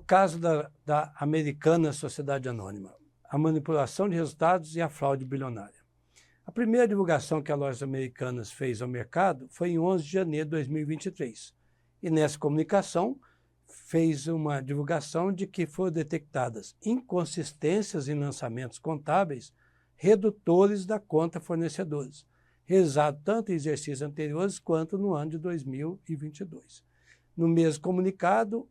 caso da Americanas Sociedade Anônima, a manipulação de resultados e a fraude bilionária. A primeira divulgação que a loja Americanas fez ao mercado foi em 11 de janeiro de 2023. E nessa comunicação fez uma divulgação de que foram detectadas inconsistências em lançamentos contábeis redutores da conta fornecedores, realizado tanto em exercícios anteriores quanto no ano de 2022. No mesmo comunicado,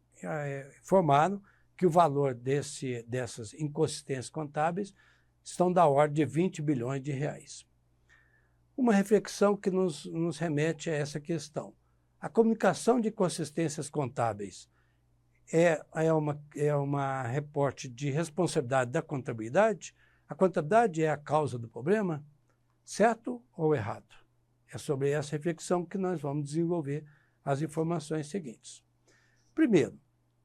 informaram que o valor dessas inconsistências contábeis estão da ordem de 20 bilhões de reais. Uma reflexão que nos remete a essa questão. A comunicação de inconsistências contábeis é uma reporte de responsabilidade da contabilidade? A contabilidade é a causa do problema? Certo ou errado? É sobre essa reflexão que nós vamos desenvolver as informações seguintes. Primeiro,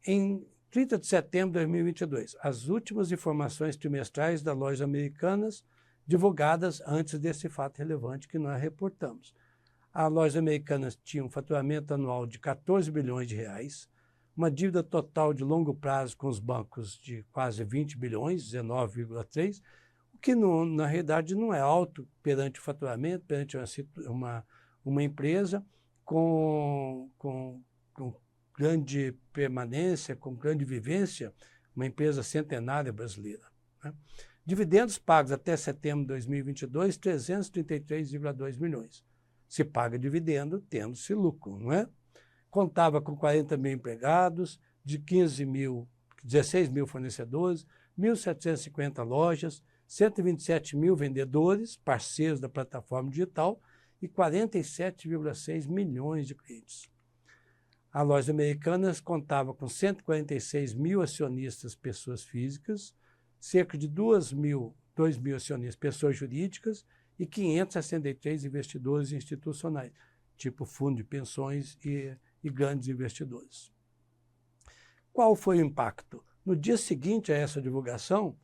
em 30 de setembro de 2022, as últimas informações trimestrais da loja Americanas divulgadas antes desse fato relevante que nós reportamos. A loja Americanas tinha um faturamento anual de 14 bilhões de reais, uma dívida total de longo prazo com os bancos de quase 20 bilhões, 19,3, o que na realidade não é alto perante o faturamento, perante uma empresa com grande permanência, com grande vivência, uma empresa centenária brasileira, né? Dividendos pagos até setembro de 2022, 333,2 milhões. Se paga dividendo, tendo-se lucro, não é? Contava com 40 mil empregados, de 16 mil fornecedores, 1.750 lojas, 127 mil vendedores, parceiros da plataforma digital e 47,6 milhões de clientes. A loja Americanas contava com 146 mil acionistas pessoas físicas, cerca de 2 mil acionistas pessoas jurídicas e 563 investidores institucionais, tipo fundo de pensões e grandes investidores. Qual foi o impacto? No dia seguinte a essa divulgação,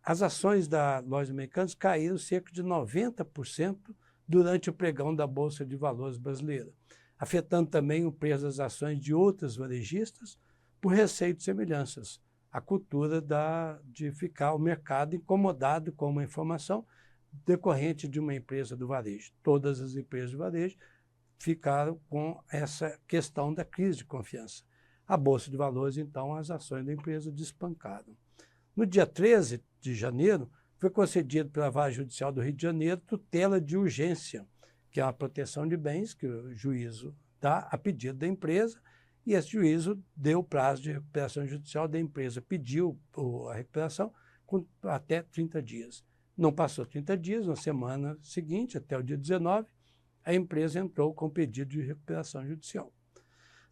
as ações da loja Americanas caíram cerca de 90% durante o pregão da Bolsa de Valores brasileira, afetando também o preço das ações de outras varejistas por receio de semelhanças. A cultura de ficar o mercado incomodado com uma informação decorrente de uma empresa do varejo. Todas as empresas de varejo ficaram com essa questão da crise de confiança. A Bolsa de Valores, então, as ações da empresa despancaram. No dia 13 de janeiro, foi concedido pela Vara Judicial do Rio de Janeiro tutela de urgência, que é uma proteção de bens que o juízo dá a pedido da empresa, e esse juízo deu prazo de recuperação judicial da empresa, pediu a recuperação com até 30 dias. Não passou 30 dias, na semana seguinte, até o dia 19, a empresa entrou com pedido de recuperação judicial.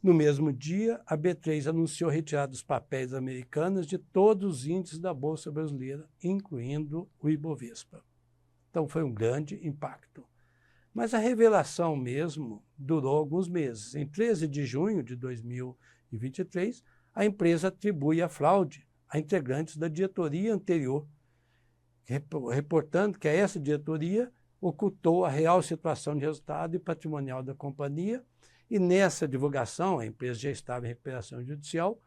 No mesmo dia, a B3 anunciou retirada dos papéis americanos de todos os índices da Bolsa Brasileira, incluindo o Ibovespa. Então, foi um grande impacto. Mas a revelação mesmo durou alguns meses. Em 13 de junho de 2023, a empresa atribui a fraude a integrantes da diretoria anterior, reportando que essa diretoria ocultou a real situação de resultado e patrimonial da companhia, e nessa divulgação, a empresa já estava em recuperação judicial,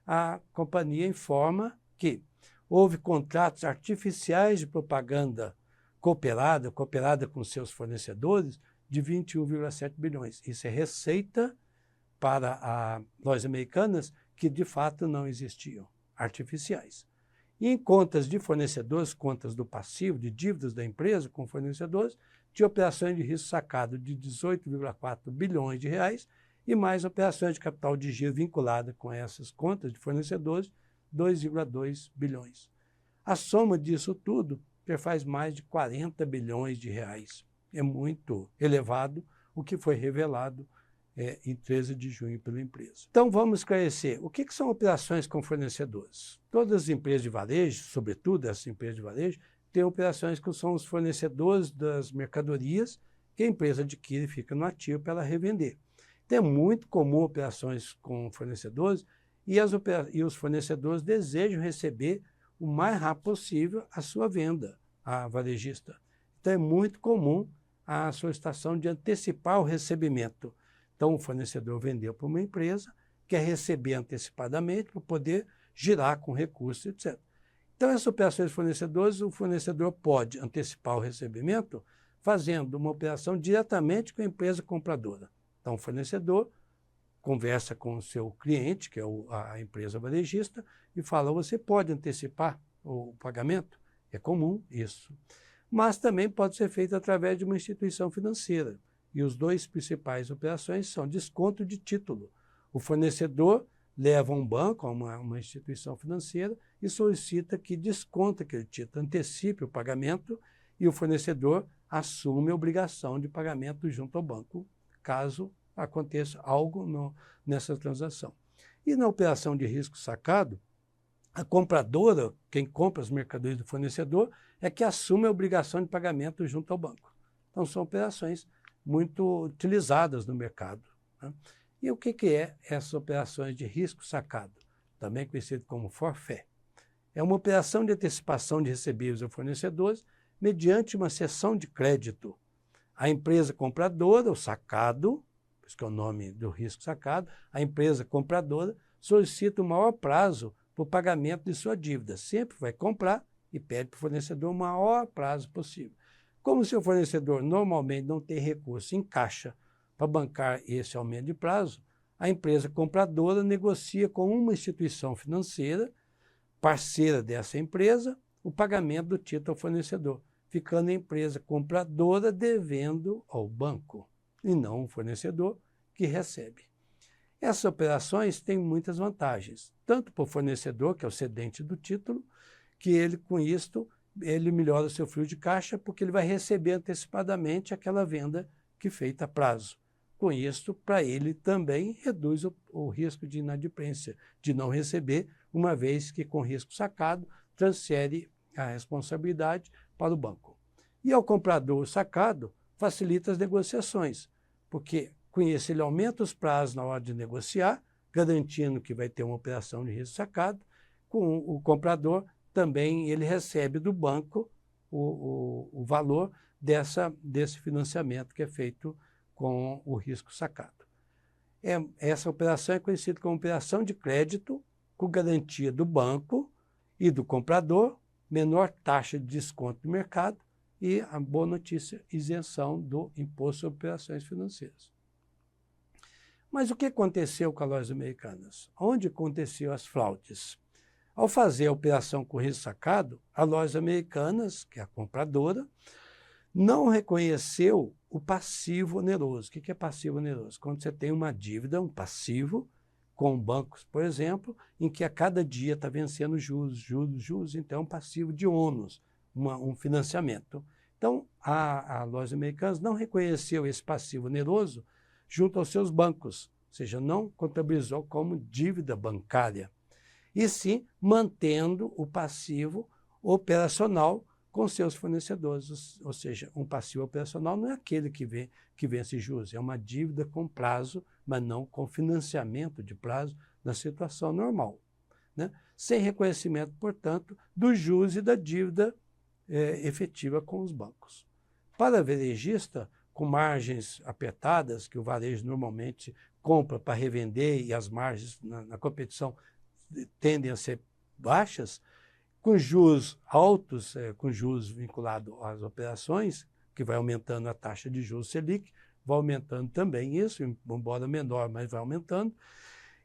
a companhia informa que houve contratos artificiais de propaganda cooperada com seus fornecedores, de 21,7 bilhões. Isso é receita para as lojas Americanas que, de fato, não existiam, artificiais. E em contas de fornecedores, contas do passivo, de dívidas da empresa com fornecedores, de operações de risco sacado de 18,4 bilhões de reais e mais operações de capital de giro vinculada com essas contas de fornecedores, 2,2 bilhões. A soma disso tudo faz mais de 40 bilhões de reais. É muito elevado o que foi revelado em 13 de junho pela empresa. Então, vamos esclarecer o que são operações com fornecedores. Todas as empresas de varejo, sobretudo essas empresas de varejo, têm operações que são os fornecedores das mercadorias que a empresa adquire e fica no ativo para ela revender. Então, é muito comum operações com fornecedores e os fornecedores desejam receber o mais rápido possível a sua venda, a varejista. Então, é muito comum a solicitação de antecipar o recebimento. Então, o fornecedor vendeu para uma empresa quer receber antecipadamente para poder girar com recursos, etc. Então, essas operações de fornecedores, o fornecedor pode antecipar o recebimento fazendo uma operação diretamente com a empresa compradora. Então, o fornecedor conversa com o seu cliente, que é a empresa varejista, e fala, você pode antecipar o pagamento? É comum isso. Mas também pode ser feito através de uma instituição financeira. E os dois principais operações são desconto de título. O fornecedor leva a um banco, a uma instituição financeira, e solicita que desconte aquele título, antecipe o pagamento, e o fornecedor assume a obrigação de pagamento junto ao banco, caso aconteça algo nessa transação. E na operação de risco sacado, a compradora, quem compra as mercadorias do fornecedor, é que assume a obrigação de pagamento junto ao banco. Então, são operações muito utilizadas no mercado, né? E o que é essas operações de risco sacado? Também conhecido como forfait. É uma operação de antecipação de recebíveis a fornecedores mediante uma cessão de crédito. A empresa compradora, o sacado, por isso que é o nome do risco sacado, a empresa compradora solicita o maior prazo para o pagamento de sua dívida. Sempre vai comprar e pede para o fornecedor o maior prazo possível. Como o seu fornecedor normalmente não tem recurso em caixa para bancar esse aumento de prazo, a empresa compradora negocia com uma instituição financeira, parceira dessa empresa, o pagamento do título ao fornecedor, ficando a empresa compradora devendo ao banco, e não o fornecedor que recebe. Essas operações têm muitas vantagens, tanto para o fornecedor, que é o cedente do título, que ele, com isto, ele melhora o seu fluxo de caixa, porque ele vai receber antecipadamente aquela venda que feita a prazo. Com isto, para ele também reduz o risco de inadimplência, de não receber, uma vez que com risco sacado transfere a responsabilidade para o banco. E ao comprador sacado, facilita as negociações, porque com isso ele aumenta os prazos na hora de negociar, garantindo que vai ter uma operação de risco sacado. Com o comprador, também ele recebe do banco o valor desse financiamento que é feito com o risco sacado. Essa operação é conhecida como operação de crédito com garantia do banco e do comprador, menor taxa de desconto do mercado e, a boa notícia, isenção do imposto sobre operações financeiras. Mas o que aconteceu com as lojas americanas? Onde aconteciam as fraudes? Ao fazer a operação com risco sacado, a lojas americanas, que é a compradora, não reconheceu o passivo oneroso. O que é passivo oneroso? Quando você tem uma dívida, um passivo, com bancos, por exemplo, em que a cada dia está vencendo juros, então é um passivo de ônus, um financiamento. Então, a lojas americanas não reconheceu esse passivo oneroso junto aos seus bancos, ou seja, não contabilizou como dívida bancária, e sim mantendo o passivo operacional com seus fornecedores, ou seja, um passivo operacional não é aquele que vence juros, é uma dívida com prazo, mas não com financiamento de prazo na situação normal, né? Sem reconhecimento, portanto, dos juros e da dívida efetiva com os bancos. Para varejista, com margens apertadas, que o varejo normalmente compra para revender e as margens na competição tendem a ser baixas, com juros altos, com juros vinculados às operações, que vai aumentando a taxa de juros Selic, vai aumentando também isso, embora menor, mas vai aumentando.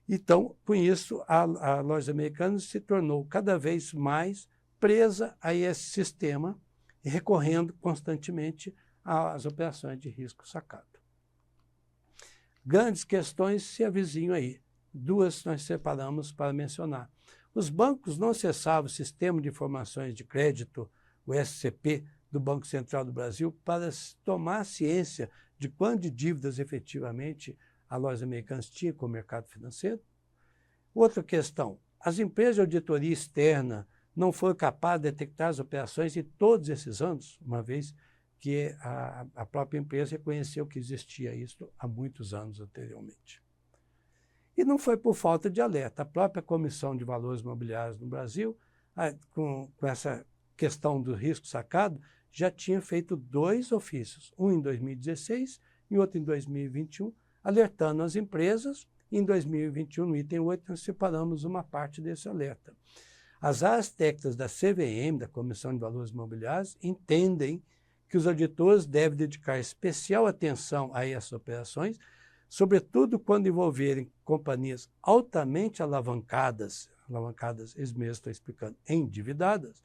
Então, com isso, a loja americana se tornou cada vez mais presa a esse sistema, recorrendo constantemente às operações de risco sacado. Grandes questões se avizinham aí. Duas nós separamos para mencionar. Os bancos não acessavam o Sistema de Informações de Crédito, o SCP, do Banco Central do Brasil, para tomar ciência de quanto de dívidas efetivamente a lojas americanas tinha com o mercado financeiro. Outra questão, as empresas de auditoria externa não foram capazes de detectar as operações em todos esses anos, uma vez que a própria empresa reconheceu que existia isso há muitos anos anteriormente. E não foi por falta de alerta. A própria Comissão de Valores Mobiliários no Brasil, com essa questão do risco sacado, já tinha feito 2 ofícios, um em 2016 e outro em 2021, alertando as empresas Em 2021, no item 8, nós separamos uma parte desse alerta. As áreas técnicas da CVM, da Comissão de Valores Imobiliários, entendem que os auditores devem dedicar especial atenção a essas operações, sobretudo quando envolverem companhias altamente alavancadas, eles mesmos estão explicando, endividadas,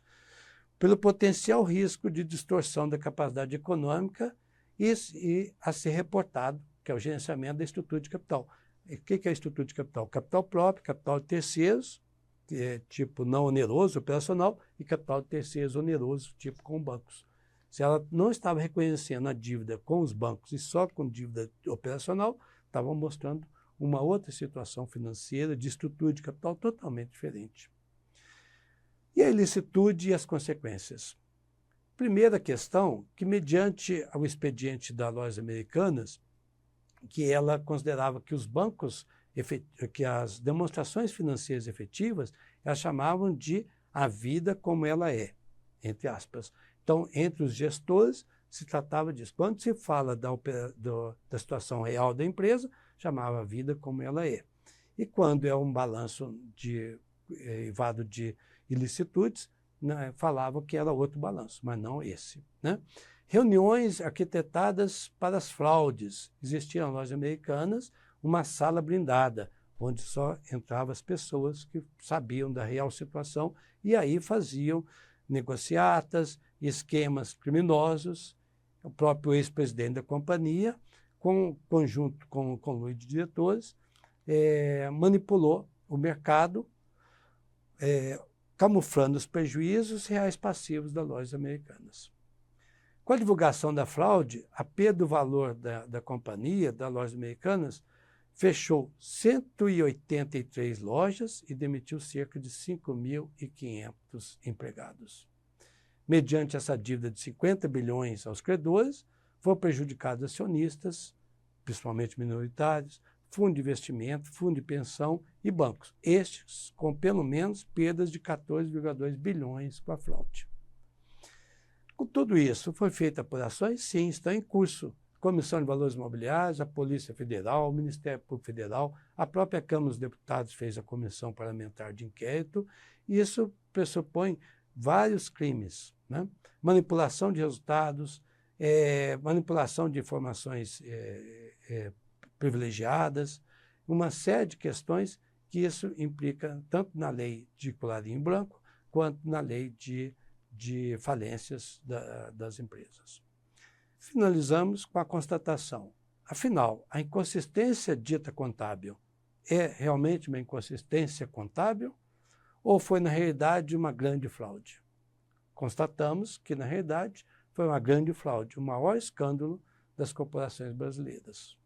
pelo potencial risco de distorção da capacidade econômica e a ser reportado, que é o gerenciamento da estrutura de capital. E o que é a estrutura de capital? Capital próprio, capital de terceiros, que é tipo não oneroso, operacional, e capital de terceiros oneroso, tipo com bancos. Se ela não estava reconhecendo a dívida com os bancos e só com dívida operacional, estava mostrando uma outra situação financeira de estrutura de capital totalmente diferente. E a ilicitude e as consequências? Primeira questão, que mediante o expediente da Lojas Americanas, que ela considerava que os bancos, que as demonstrações financeiras efetivas, elas chamavam de a vida como ela é, entre aspas. Então, entre os gestores, se tratava disso. Quando se fala da situação real da empresa, chamava a vida como ela é. E quando é um balanço eivado de ilicitudes, né, falava que era outro balanço, mas não esse, né? Reuniões arquitetadas para as fraudes. Existia nas Lojas Americanas uma sala blindada, onde só entravam as pessoas que sabiam da real situação e aí faziam negociatas, esquemas criminosos. O próprio ex-presidente da companhia, conjunto com o conluio de diretores, manipulou o mercado, camuflando os prejuízos reais passivos das Lojas Americanas. Com a divulgação da fraude, a perda do valor da companhia, das Lojas Americanas, fechou 183 lojas e demitiu cerca de 5.500 empregados. Mediante essa dívida de 50 bilhões aos credores, foram prejudicados acionistas, principalmente minoritários, fundo de investimento, fundo de pensão e bancos. Estes com pelo menos perdas de 14,2 bilhões com a fraude. Com tudo isso, foi feita apurações? Sim, estão em curso. Comissão de Valores Imobiliários, a Polícia Federal, o Ministério Público Federal, a própria Câmara dos Deputados fez a Comissão Parlamentar de Inquérito, e isso pressupõe vários crimes, né? Manipulação de resultados, manipulação de informações privilegiadas, uma série de questões que isso implica tanto na lei de colarinho branco quanto na lei de falências das empresas. Finalizamos com a constatação. Afinal, a inconsistência dita contábil é realmente uma inconsistência contábil ou foi, na realidade, uma grande fraude? Constatamos que, na realidade, foi uma grande fraude, o maior escândalo das corporações brasileiras.